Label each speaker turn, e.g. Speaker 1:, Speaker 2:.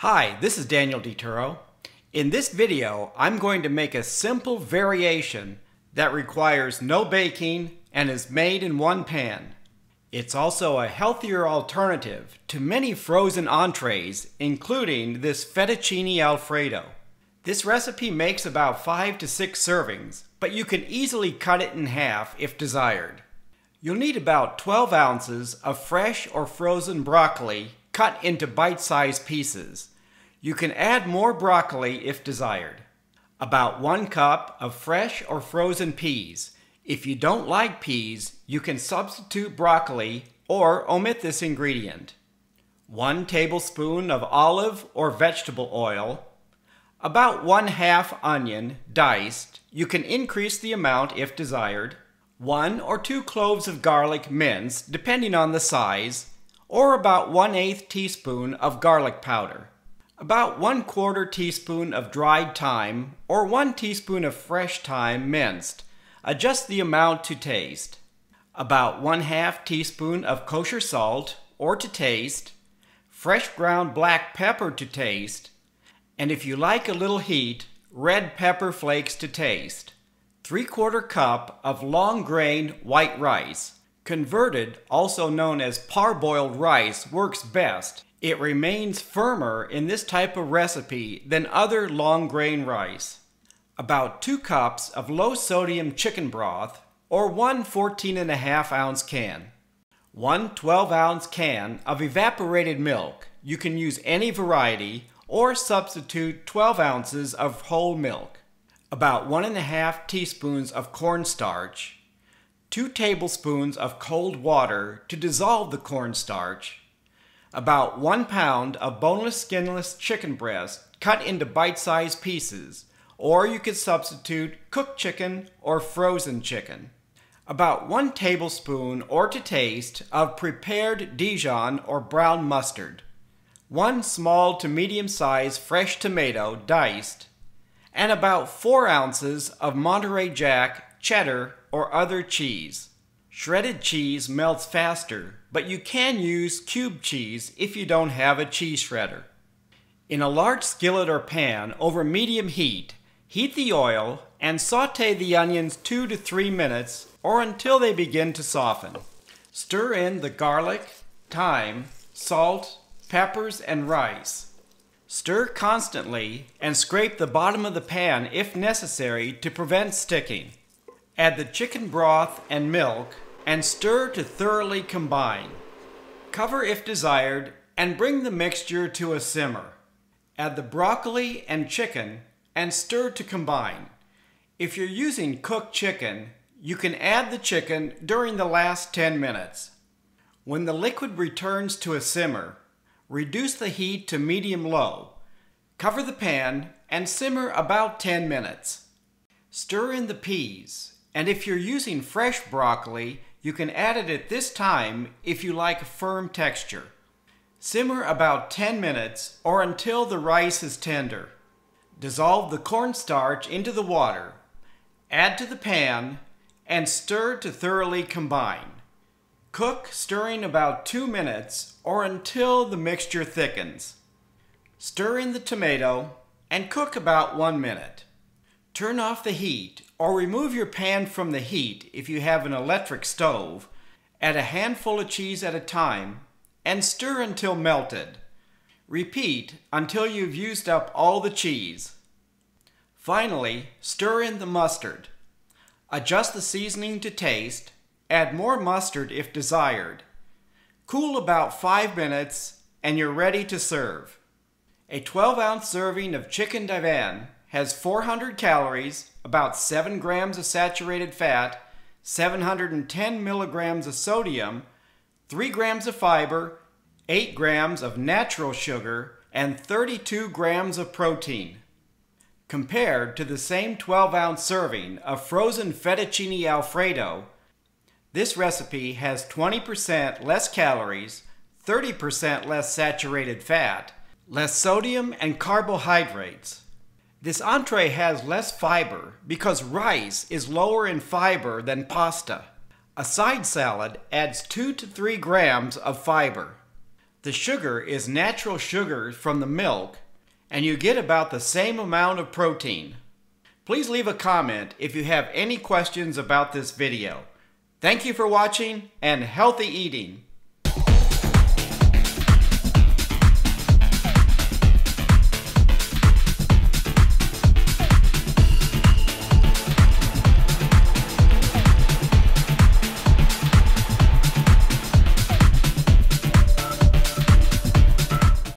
Speaker 1: Hi, this is Daniel DiTuro. In this video, I'm going to make a simple variation that requires no baking and is made in one pan. It's also a healthier alternative to many frozen entrees, including this fettuccine alfredo. This recipe makes about 5 to 6 servings, but you can easily cut it in half if desired. You'll need about 12 ounces of fresh or frozen broccoli cut into bite-sized pieces. You can add more broccoli if desired. About 1 cup of fresh or frozen peas. If you don't like peas, you can substitute broccoli or omit this ingredient. 1 tablespoon of olive or vegetable oil. About 1/2 onion, diced. You can increase the amount if desired. 1 or 2 cloves of garlic minced, depending on the size, or about 1/8 teaspoon of garlic powder. About 1/4 teaspoon of dried thyme or 1 teaspoon of fresh thyme minced. Adjust the amount to taste. About 1/2 teaspoon of kosher salt or to taste. Fresh ground black pepper to taste. And if you like a little heat, red pepper flakes to taste. 3/4 cup of long grain white rice. Converted, also known as parboiled rice, works best. It remains firmer in this type of recipe than other long grain rice. About 2 cups of low sodium chicken broth or 1 14.5 ounce can. 1 12-ounce can of evaporated milk. You can use any variety or substitute 12 ounces of whole milk. About 1.5 teaspoons of cornstarch. 2 tablespoons of cold water to dissolve the cornstarch. About 1 pound of boneless, skinless chicken breast cut into bite-sized pieces, or you could substitute cooked chicken or frozen chicken. About 1 tablespoon or to taste of prepared Dijon or brown mustard. 1 small to medium-sized fresh tomato diced, and about 4 ounces of Monterey Jack, cheddar, or other cheese. Shredded cheese melts faster, but you can use cube cheese if you don't have a cheese shredder. In a large skillet or pan over medium heat, heat the oil and saute the onions 2 to 3 minutes or until they begin to soften. Stir in the garlic, thyme, salt, peppers, and rice. Stir constantly and scrape the bottom of the pan if necessary to prevent sticking. Add the chicken broth and milk and stir to thoroughly combine. Cover if desired and bring the mixture to a simmer. Add the broccoli and chicken and stir to combine. If you're using cooked chicken, you can add the chicken during the last 10 minutes. When the liquid returns to a simmer, reduce the heat to medium-low. Cover the pan and simmer about 10 minutes. Stir in the peas, and if you're using fresh broccoli, you can add it at this time if you like a firm texture. Simmer about 10 minutes or until the rice is tender. Dissolve the cornstarch into the water. Add to the pan and stir to thoroughly combine. Cook, stirring about 2 minutes or until the mixture thickens. Stir in the tomato and cook about 1 minute. Turn off the heat or remove your pan from the heat if you have an electric stove. Add a handful of cheese at a time and stir until melted. Repeat until you've used up all the cheese. Finally, stir in the mustard. Adjust the seasoning to taste. Add more mustard if desired. Cool about 5 minutes and you're ready to serve. A 12-ounce serving of chicken divan has 400 calories, about 7 grams of saturated fat, 710 milligrams of sodium, 3 grams of fiber, 8 grams of natural sugar, and 32 grams of protein. Compared to the same 12-ounce serving of frozen fettuccine alfredo, this recipe has 20% less calories, 30% less saturated fat, less sodium and carbohydrates. This entree has less fiber because rice is lower in fiber than pasta. A side salad adds 2 to 3 grams of fiber. The sugar is natural sugar from the milk, and you get about the same amount of protein. Please leave a comment if you have any questions about this video. Thank you for watching, and healthy eating!